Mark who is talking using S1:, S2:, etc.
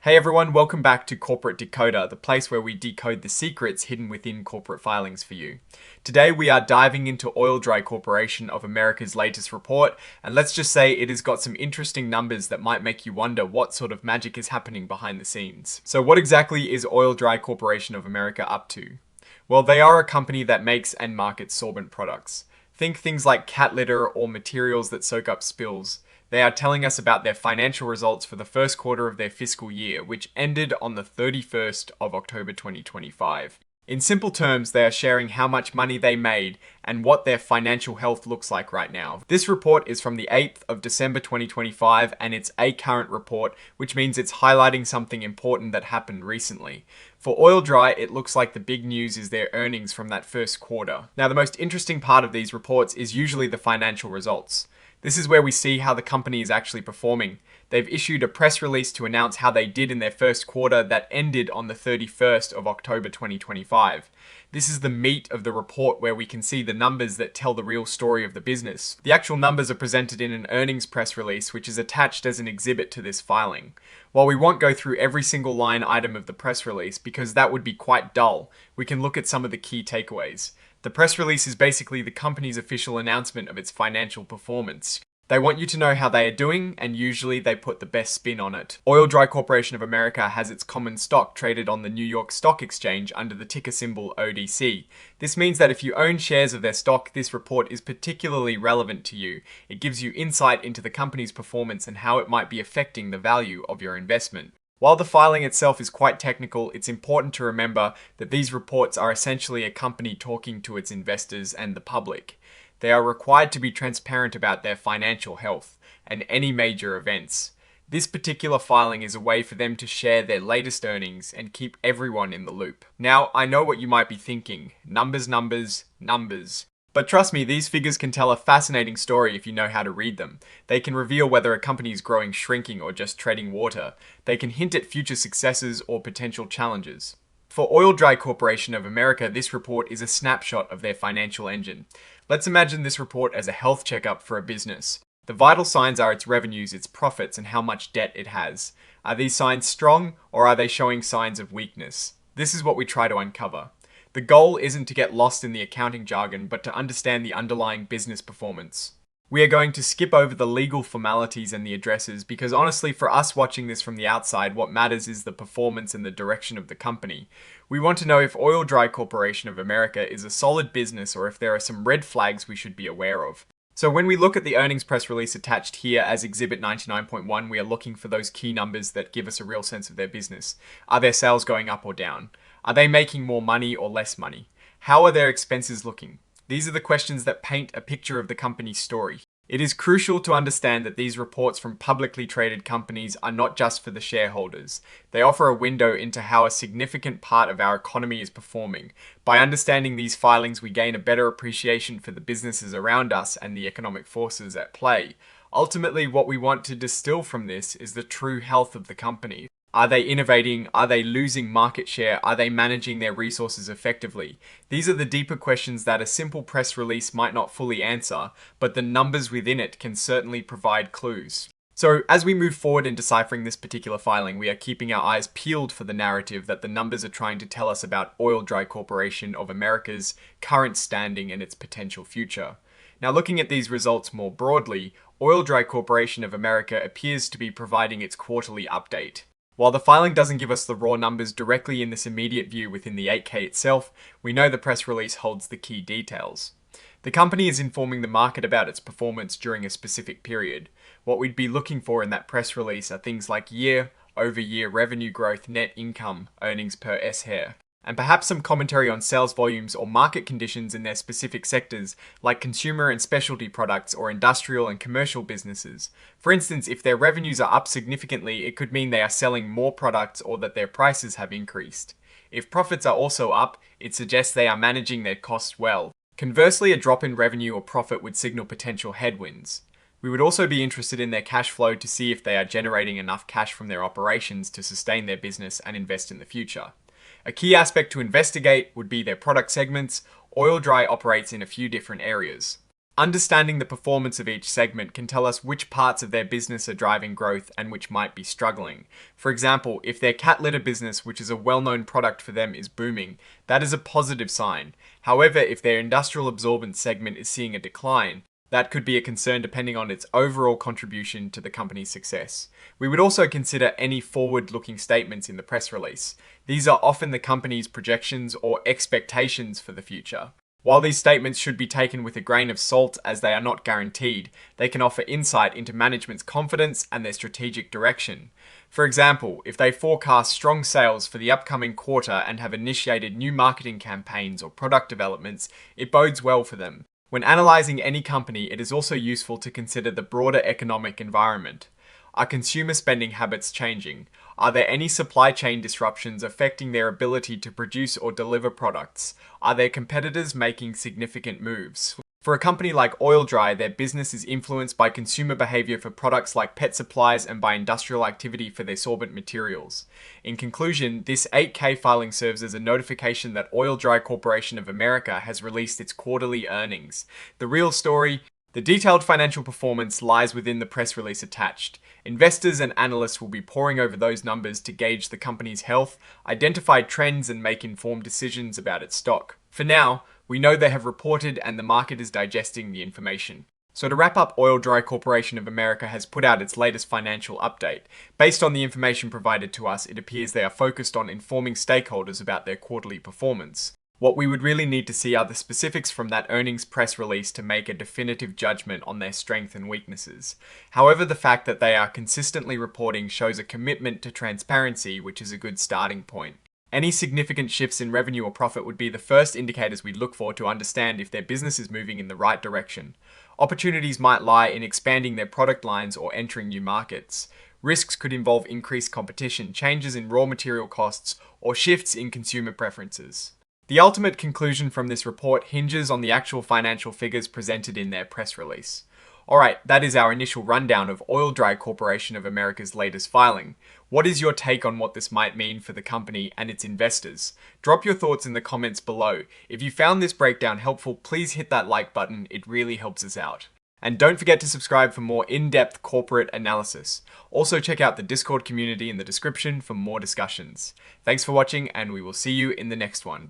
S1: Hey everyone, welcome back to Corporate Decoder, the place where we decode the secrets hidden within corporate filings for you. Today we are diving into Oil-Dri Corporation of America's latest report, and let's just say it has got some interesting numbers that might make you wonder what sort of magic is happening behind the scenes. So what exactly is Oil-Dri Corporation of America up to? Well, they are a company that makes and markets sorbent products. Think things like cat litter or materials that soak up spills. They are telling us about their financial results for the first quarter of their fiscal year, which ended on the 31st of October 2025. In simple terms, they are sharing how much money they made and what their financial health looks like right now. This report is from the 8th of December 2025 and it's a current report, which means it's highlighting something important that happened recently. For Oil-Dri, it looks like the big news is their earnings from that first quarter. Now, the most interesting part of these reports is usually the financial results. This is where we see how the company is actually performing. They've issued a press release to announce how they did in their first quarter that ended on the 31st of October 2025. This is the meat of the report where we can see the numbers that tell the real story of the business. The actual numbers are presented in an earnings press release, which is attached as an exhibit to this filing. While we won't go through every single line item of the press release because that would be quite dull, we can look at some of the key takeaways. The press release is basically the company's official announcement of its financial performance. They want you to know how they are doing, and usually they put the best spin on it. Oil-Dri Corporation of America has its common stock traded on the New York Stock Exchange under the ticker symbol ODC. This means that if you own shares of their stock, this report is particularly relevant to you. It gives you insight into the company's performance and how it might be affecting the value of your investment. While the filing itself is quite technical, it's important to remember that these reports are essentially a company talking to its investors and the public. They are required to be transparent about their financial health and any major events. This particular filing is a way for them to share their latest earnings and keep everyone in the loop. Now, I know what you might be thinking. Numbers, numbers, numbers. But trust me, these figures can tell a fascinating story if you know how to read them. They can reveal whether a company is growing, shrinking, or just treading water. They can hint at future successes or potential challenges. For Oil-Dri Corporation of America, this report is a snapshot of their financial engine. Let's imagine this report as a health checkup for a business. The vital signs are its revenues, its profits, and how much debt it has. Are these signs strong, or are they showing signs of weakness? This is what we try to uncover. The goal isn't to get lost in the accounting jargon, but to understand the underlying business performance. We are going to skip over the legal formalities and the addresses because honestly, for us watching this from the outside, what matters is the performance and the direction of the company. We want to know if Oil-Dri Corporation of America is a solid business or if there are some red flags we should be aware of. So when we look at the earnings press release attached here as Exhibit 99.1, we are looking for those key numbers that give us a real sense of their business. Are their sales going up or down? Are they making more money or less money? How are their expenses looking? These are the questions that paint a picture of the company's story. It is crucial to understand that these reports from publicly traded companies are not just for the shareholders. They offer a window into how a significant part of our economy is performing. By understanding these filings, we gain a better appreciation for the businesses around us and the economic forces at play. Ultimately, what we want to distill from this is the true health of the company. Are they innovating? Are they losing market share? Are they managing their resources effectively? These are the deeper questions that a simple press release might not fully answer, but the numbers within it can certainly provide clues. So as we move forward in deciphering this particular filing, we are keeping our eyes peeled for the narrative that the numbers are trying to tell us about Oil-Dri Corporation of America's current standing and its potential future. Now, looking at these results more broadly, Oil-Dri Corporation of America appears to be providing its quarterly update. While the filing doesn't give us the raw numbers directly in this immediate view within the 8K itself, we know the press release holds the key details. The company is informing the market about its performance during a specific period. What we'd be looking for in that press release are things like year-over-year revenue growth, net income, earnings per share, and perhaps some commentary on sales volumes or market conditions in their specific sectors, like consumer and specialty products or industrial and commercial businesses. For instance, if their revenues are up significantly, it could mean they are selling more products or that their prices have increased. If profits are also up, it suggests they are managing their costs well. Conversely, a drop in revenue or profit would signal potential headwinds. We would also be interested in their cash flow to see if they are generating enough cash from their operations to sustain their business and invest in the future. A key aspect to investigate would be their product segments. Oil-Dri operates in a few different areas. Understanding the performance of each segment can tell us which parts of their business are driving growth and which might be struggling. For example, if their cat litter business, which is a well-known product for them, is booming, that is a positive sign. However, if their industrial absorbent segment is seeing a decline, that could be a concern depending on its overall contribution to the company's success. We would also consider any forward-looking statements in the press release. These are often the company's projections or expectations for the future. While these statements should be taken with a grain of salt as they are not guaranteed, they can offer insight into management's confidence and their strategic direction. For example, if they forecast strong sales for the upcoming quarter and have initiated new marketing campaigns or product developments, it bodes well for them. When analyzing any company, it is also useful to consider the broader economic environment. Are consumer spending habits changing? Are there any supply chain disruptions affecting their ability to produce or deliver products? Are their competitors making significant moves? For a company like Oil-Dri, their business is influenced by consumer behavior for products like pet supplies and by industrial activity for their sorbent materials. In conclusion, this 8K filing serves as a notification that Oil-Dri Corporation of America has released its quarterly earnings. The real story: the detailed financial performance lies within the press release attached. Investors and analysts will be poring over those numbers to gauge the company's health, identify trends, and make informed decisions about its stock. For now, we know they have reported and the market is digesting the information. So to wrap up, Oil-Dri Corporation of America has put out its latest financial update. Based on the information provided to us, it appears they are focused on informing stakeholders about their quarterly performance. What we would really need to see are the specifics from that earnings press release to make a definitive judgment on their strengths and weaknesses. However, the fact that they are consistently reporting shows a commitment to transparency, which is a good starting point. Any significant shifts in revenue or profit would be the first indicators we'd look for to understand if their business is moving in the right direction. Opportunities might lie in expanding their product lines or entering new markets. Risks could involve increased competition, changes in raw material costs, or shifts in consumer preferences. The ultimate conclusion from this report hinges on the actual financial figures presented in their press release. Alright, that is our initial rundown of Oil-Dri Corporation of America's latest filing. What is your take on what this might mean for the company and its investors? Drop your thoughts in the comments below. If you found this breakdown helpful, please hit that like button, it really helps us out. And don't forget to subscribe for more in-depth corporate analysis. Also check out the Discord community in the description for more discussions. Thanks for watching, and we will see you in the next one.